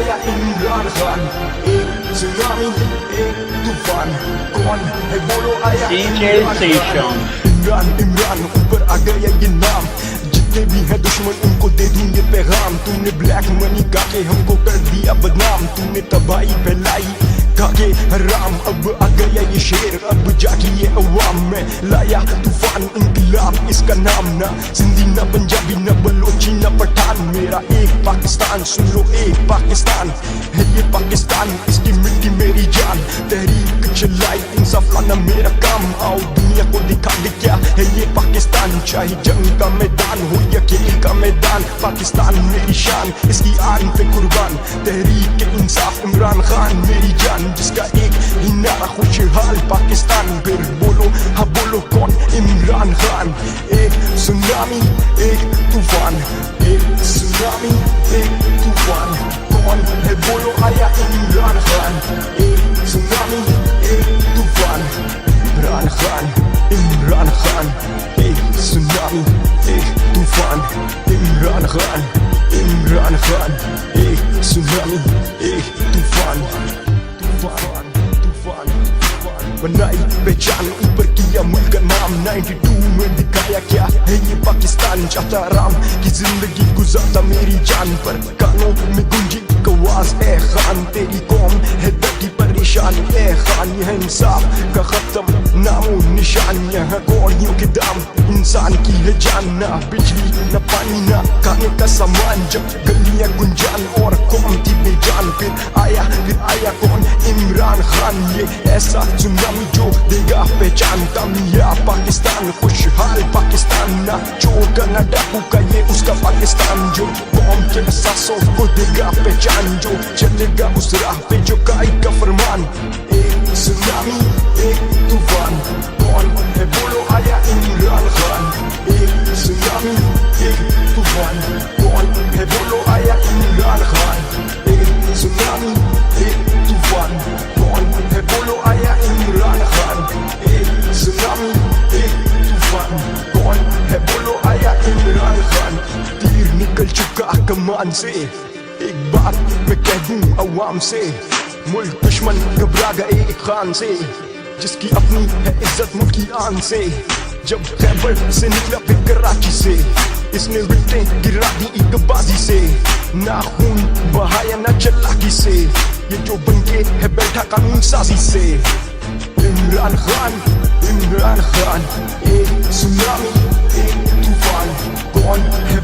आया इमरान खान, एक सुनामी एक तूफान, कौन है बोलो आया इमरान इमरान ऊपर आ गया ये नाम, जितने भी हैं दुश्मन उनको दे दूंगे पैगाम। तूने ब्लैक मनी का के हमको कर दिया बदनाम, तूने तबाही फैलाई काके हराम। अब आ गया ये शेर, अब जागी ये अवाम में लाया तूफान इंकलाब इसका नाम। ना सिंधी ना पंजाबी ना बलोची ना पठान, मेरा एक पाकिस्तान सुन लो एक पाकिस्तान है ये पाकिस्तान, इसकी मिट्टी मेरी जान। तहरीक चलाई इंसाफ लाना मेरा काम, आओ दुनिया को दिखा दे क्या है ये पाकिस्तान। चाहे जंग का मैदान हो या खेल का मैदान, पाकिस्तान मेरी शान इसकी आन पे कुर्बान। तहरीक इंसाफ इमरान खान मेरी जान, जिसका एक ही नारा खुशहाल पाकिस्तान। फिर बोलो हाँ बोलो कौन इमरान खान, एक सुनामी एक तूफान, एक सुनामी एक तूफान, कौन है बोलो आया इमरान खान, एक सुनामी एक तूफान। इमरान खान इमरान खान, एक सुनामी एक तूफान। इमरान खान इमरान खान, एक सुनामी एक तूफान। तूफान तूफान तूफान बनाई पहचान, ऊपर किया मुल्क का नाम। 92 में दिखाया क्या है ये पाकिस्तान, चाहता राम की जिंदगी गुजारता मेरी जान पर। कानों में गूंजी आवाज ए खान, तेरी कौम है दर्दी परेशान। ए खान यह इंसाफ का खत्म नामो निशान, यहाँ गौड़ियों के दाम इंसान की है जान। ना बिजली न पानी ना खाने का सामान, जब गलियां गुंजान और कौम थी बेजान। फिर आया कौन इमरान खान, ये ऐसा सुनामी जो देगा पहचान। कामयाब पाकिस्तान खुशहाल पाकिस्तान, ना चोर का ना डाकू का ये उसका पाकिस्तान। जो कौम के असासों को देगा पहचान, जो चलेगा उस राह पे जो कायद का फरमान। एक सुनामी एक तूफान, कौन है बोलो आया इमरान खान, एक सुनामी एक तूफान, कौन है बोलो आया इमरान खान, एक सुनामी एक तूफान, कौन है बोलो आया इमरान खान, एक सुनामी एक तूफान, कौन है बोलो आया इमरान खान। तीर निकल चुका कमान से, एक बात मैं कह दूं अवाम से, मुल्क दुश्मन घबरा गए एक खान से, जिसकी अपनी है इज्जत मुल्क की आन से। जब खैबर से निकला फिर कराची से, इसने विकेटें गिरा दी एक बाजी से। ना खून बहाया ना चालाकी से, ये जो बनके है बैठा कानून साजी से। इमरान खान एक सुनामी एक तूफान, कौन है